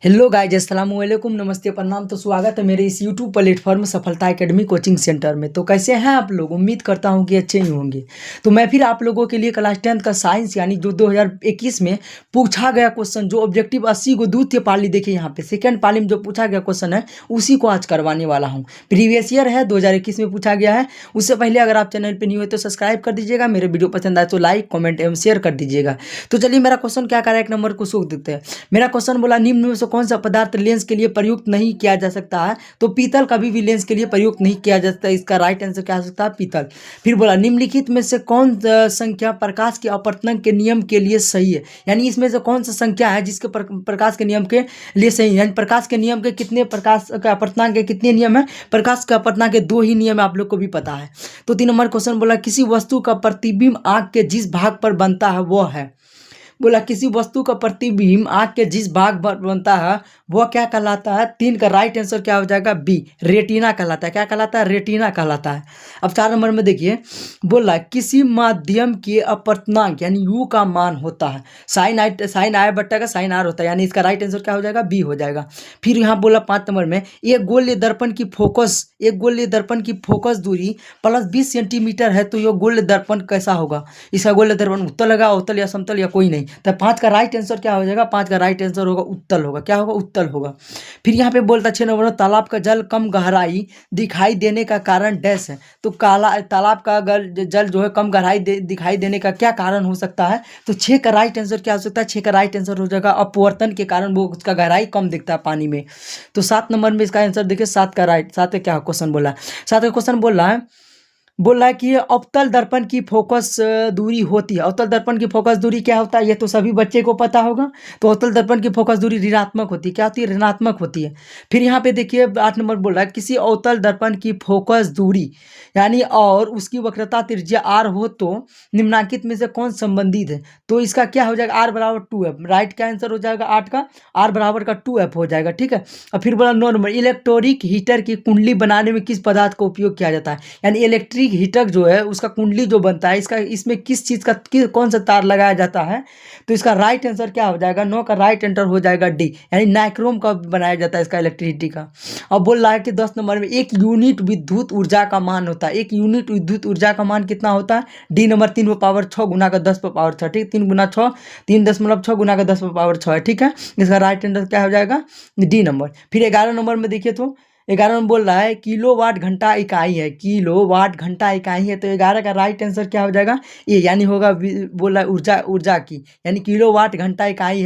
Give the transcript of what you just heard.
Hello guys, अस्सलाम वालेकुम, नमस्ते, प्रणाम। तो स्वागत है मेरे इस यूट्यूब प्लेटफॉर्म सफलता एकेडमी कोचिंग सेंटर में। तो कैसे हैं आप लोग? उम्मीद करता हूं कि अच्छे ही होंगे। तो मैं फिर आप लोगों के लिए क्लास 10th का साइंस यानी जो 2021 में पूछा गया क्वेश्चन, जो ऑब्जेक्टिव 80 को द्वितीय पाली देखिए यहाँ पे सेकेंड पाली में जो पूछा गया क्वेश्चन है उसी को आज करवाने वाला हूँ। प्रीवियस ईयर है, 2021 में पूछा गया है। उससे पहले अगर आप चैनल पर न्यू है तो सब्सक्राइब कर दीजिएगा, मेरे वीडियो पसंद आए तो लाइक कॉमेंट एवं शेयर कर दीजिएगा। तो चलिए मेरा क्वेश्चन क्या करा, एक नंबर को सूख देते हैं। मेरा क्वेश्चन बोला, निम्न में से कौन सा पदार्थ लेंस के लिए प्रयुक्त नहीं किया जा सकता है? तो पीतल कभी भी लेंस के लिए प्रयुक्त नहीं किया जा सकता। इसका राइट आंसर क्या हो सकता है? पीतल। फिर बोला, निम्नलिखित में से कौन संख्या प्रकाश के अपवर्तन के नियम के लिए सही है? यानी इसमें से कौन सा संख्या है जिसके प्रकाश के नियम के लिए सही है? यानी प्रकाश के नियम के कितने, प्रकाश के अपवर्तन के कितने नियम है? प्रकाश के अपवर्तन के 2 ही नियम आप लोग को भी पता है। तो 3 नंबर क्वेश्चन बोला, किसी वस्तु का प्रतिबिंब आंख के जिस भाग पर बनता है वह है। बोला, किसी वस्तु का प्रतिबिंब आंख के जिस भाग पर बनता है वह क्या कहलाता है? 3 का राइट आंसर क्या हो जाएगा? बी, रेटिना कहलाता है। क्या कहलाता है? रेटिना कहलाता है। अब 4 नंबर में देखिए, बोला किसी माध्यम के अपवर्तनांक यानी यू का मान होता है साइन आई बट्टा का साइन आर होता है। यानी इसका राइट आंसर क्या हो जाएगा? बी हो जाएगा। फिर यहाँ बोला 5 नंबर में, एक गोलीय दर्पण की फोकस दूरी प्लस 20 सेंटीमीटर है तो यह गोलीय दर्पण कैसा होगा? इसका गोलीय दर्पण उत्तल होगा, अवतल या समतल या कोई नहीं। तो 5 का राइट आंसर क्या हो जाएगा? 5 का राइट आंसर होगा उत्तल होगा। क्या होगा? उत्तल होगा। फिर यहाँ पे बोलता 6 नंबर में, तालाब का जल कम गहराई दिखाई देने का कारण डैश है। तो तालाब का जल जो है कम गहराई दिखाई देने का क्या कारण हो सकता है? तो 6 का राइट आंसर क्या हो सकता है? 6 का राइट आंसर हो जाएगा अपवर्तन के कारण वो उसका गहराई कम दिखता है पानी में। तो 7 नंबर में इसका आंसर देखिए, 7 का राइट। 7 क्या क्वेश्चन बोला है? 7 का क्वेश्चन बोल रहा है कि अवतल दर्पण की फोकस दूरी होती है। अवतल दर्पण की फोकस दूरी क्या होता है? ये तो सभी बच्चे को पता होगा। तो अवतल दर्पण की फोकस दूरी ऋणात्मक होती है। क्या होती है? ऋणात्मक होती है। फिर यहाँ पे देखिए 8 नंबर बोल रहा है, किसी अवतल दर्पण की फोकस दूरी यानी और उसकी वक्रता त्रिज्या r हो तो निम्नलिखित में से कौन संबंधित है? तो इसका क्या हो जाएगा? r बराबर 2f। राइट क्या आंसर हो जाएगा? 8 का r बराबर का 2f हो जाएगा। ठीक है। और फिर बोला 9 नंबर, इलेक्ट्रिक हीटर की कुंडली बनाने में किस पदार्थ का उपयोग किया जाता है? यानी इलेक्ट्रिक हीटर जो है उसका कुंडली जो बनता है इसमें किस चीज़ का कौन सा तार लगाया जाता है? तो इसका राइट आंसर क्या हो जाएगा? 9 का राइट आंसर हो जाएगा डी, यानी नाइक्रोम का बनाया जाता है इसका इलेक्ट्रिसिटी का। अब बोल रहा है कि 10 नंबर में, एक यूनिट विद्युत ऊर्जा का मान होता है। एक यूनिट विद्युत ऊर्जा का मान कितना होता है? डी नंबर 3 पर पावर 6 गुना का 10 पर पावर 6। ठीक, 3 गुना 6, 3.6 गुना का 10 पर पावर 6 है। ठीक है, इसका राइट आंसर क्या हो जाएगा? D number. फिर 11 नंबर में देखिए, तो 11 में बोल रहा है किलोवाट घंटा इकाई है। किलोवाट घंटा इकाई है तो 11 का राइट आंसर क्या हो जाएगा? ये यानी होगा बोल रहा है ऊर्जा की, यानी किलोवाट घंटा इकाई है।